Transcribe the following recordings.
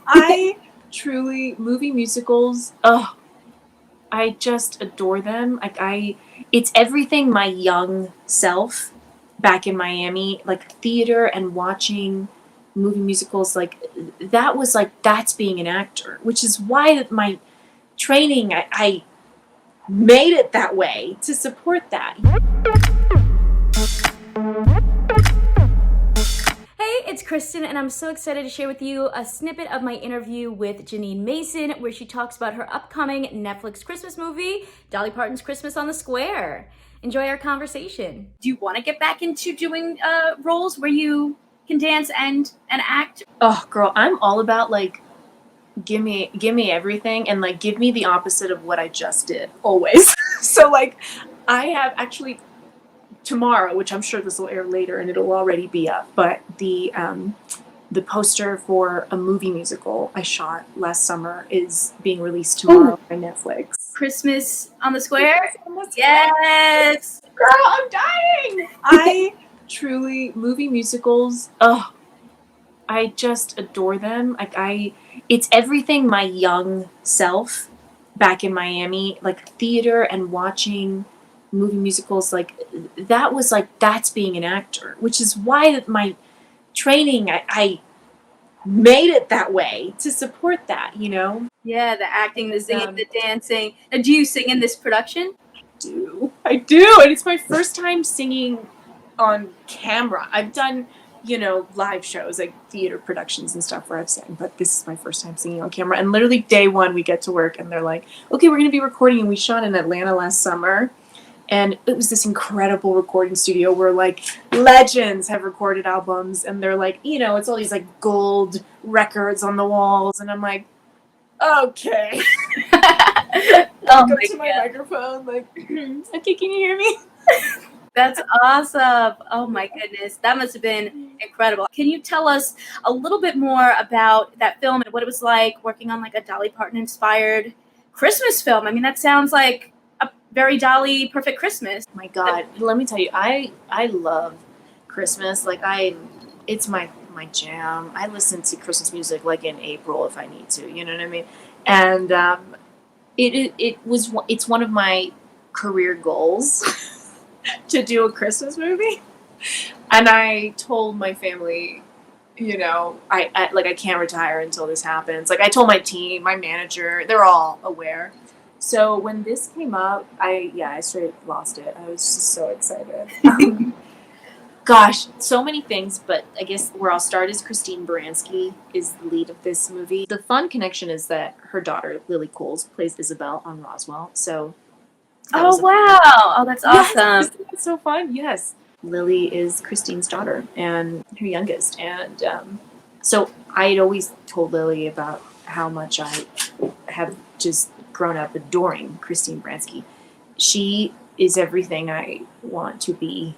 I truly, movie musicals, oh, I just adore them. It's everything my young self back in Miami, like theater and watching movie musicals, like that was like, that's being an actor, which is why my training, I made it that way to support that. Hey, it's Kristen, and I'm so excited to share with you a snippet of my interview with Jeanine Mason, where she talks about her upcoming Netflix Christmas movie, Dolly Parton's Christmas on the Square. Enjoy our conversation. Do you want to get back into doing roles where you can dance and act? Oh, girl, I'm all about like, give me everything, and like give me the opposite of what I just did always. So like, I have actually tomorrow, which I'm sure this will air later and it'll already be up, but the poster for a movie musical I shot last summer is being released tomorrow by Netflix. Christmas on the Square? Yes! Girl, I'm dying! I truly, movie musicals, oh, I just adore them. It's everything my young self back in Miami, like theater and watching movie musicals, like that was like, that's being an actor, which is why my training, I made it that way to support that, you know? Yeah, the acting, the singing, the dancing. And do you sing in this production? I do, and it's my first time singing on camera. I've done, live shows, like theater productions and stuff where I've sang, but this is my first time singing on camera. And literally day one, we get to work and they're like, okay, we're going to be recording. And we shot in Atlanta last summer. And it was this incredible recording studio where like legends have recorded albums, and they're like, it's all these like gold records on the walls. And I'm like, okay. Oh Go to my microphone, like, okay, can you hear me? That's awesome. Oh my goodness. That must have been incredible. Can you tell us a little bit more about that film and what it was like working on like a Dolly Parton inspired Christmas film? I mean, that sounds like a very Dolly perfect Christmas. My God, let me tell you, I love Christmas. Like it's my jam. I listen to Christmas music like in April if I need to, you know what I mean? And it's one of my career goals to do a Christmas movie. And I told my family, I can't retire until this happens. Like I told my team, my manager, they're all aware. So when this came up, I straight lost it. I was just so excited. Gosh, so many things, but I guess where I'll start is Christine Baranski is the lead of this movie. The fun connection is that her daughter, Lily Coles, plays Isabel on Roswell. So oh, wow. Oh, that's awesome. Yes, it's so fun. Yes. Lily is Christine's daughter and her youngest. And so I had always told Lily about how much I have just grown up adoring Christine Baranski. She is everything I want to be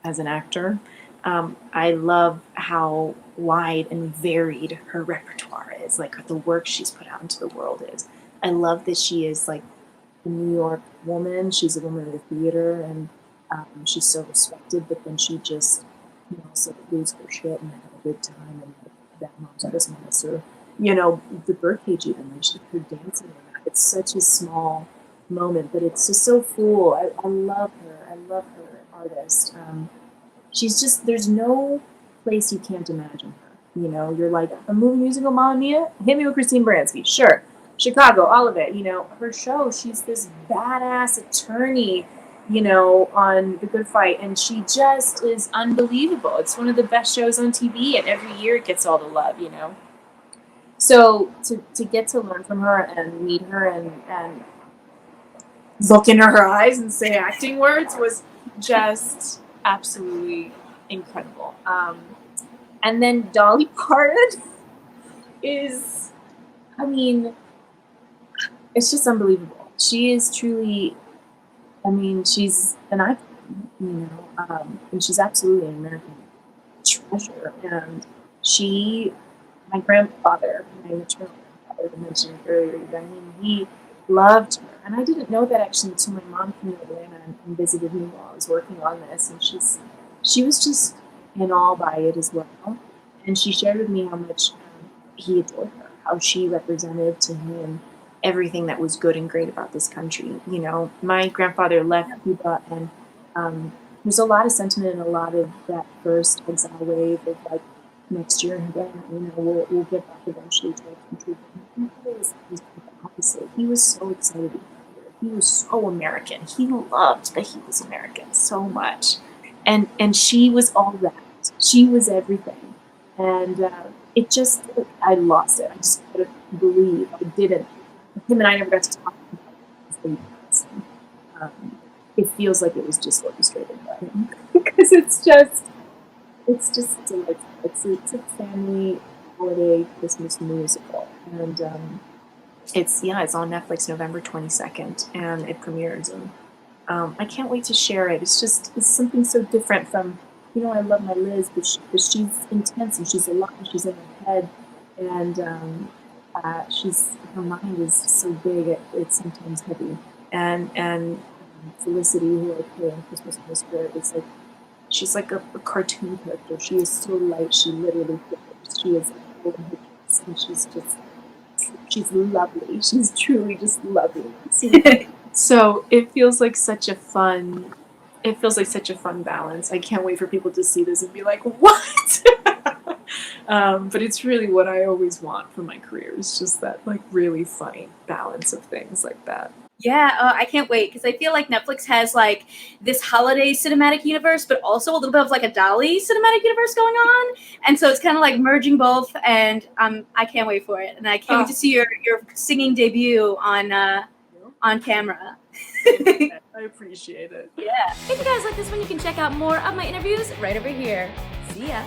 as an actor. I love how wide and varied her repertoire is, like the work she's put out into the world is. I love that she is like a New York woman. She's a woman of the theater, and she's so respected, but then she just also lose her shit and have a good time, and that mom's Christmas, or the birdcage, even like her dancing in that. It's such a small moment, but it's just so full. I love her. I love her artist. She's just, there's no place you can't imagine her. You're like, a movie musical, Mamma Mia? Hit me with Christine Baranski. Sure. Chicago, all of it. Her show, she's this badass attorney, on The Good Fight, and she just is unbelievable. It's one of the best shows on TV, and every year it gets all the love, So to get to learn from her and meet her and look into her eyes and say acting words was just absolutely incredible. And then Dolly Parton is, it's just unbelievable. She is truly, she's an icon, and she's absolutely an American treasure. And my grandfather, my maternal grandfather, I mentioned earlier, he loved her. And I didn't know that actually until my mom came to Atlanta and visited me while I was working on this. And she was just in awe by it as well. And she shared with me how much he adored her. how she represented to him everything that was good and great about this country. You know, my grandfather left Cuba, and there's a lot of sentiment and a lot of that first exile wave of like next year and again, you know, we'll get back eventually to our country. He was the opposite. He was so excited to be here. He was so American. He loved that he was American so much, and she was all that. She was everything, and it just, I lost it. I just couldn't believe I didn't. Him and I never got to talk about his it feels like it was just orchestrated by him because it's just delightful. It's a family holiday Christmas musical, and it's on Netflix November 22nd, and it premieres, and I can't wait to share it. It's something so different from, you know, I love my Liz, but she's intense and she's alive. She's in her head, and her mind is so big it's sometimes heavy, and Felicity, who I play on Christmas in the Spirit, is like, she's like a cartoon character. She is so light, she literally flickers. She is like golden hips, and she's lovely. She's truly just lovely. So it feels like such a fun balance. I can't wait for people to see this and be like, what? But it's really what I always want for my career, is just that like really funny balance of things like that. Yeah, I can't wait, because I feel like Netflix has like this holiday cinematic universe, but also a little bit of like a Dolly cinematic universe going on, and so it's kind of like merging both. And I can't wait for it, and I can't wait to see your singing debut on camera. I appreciate it. Yeah. If you guys like this one, you can check out more of my interviews right over here. See ya.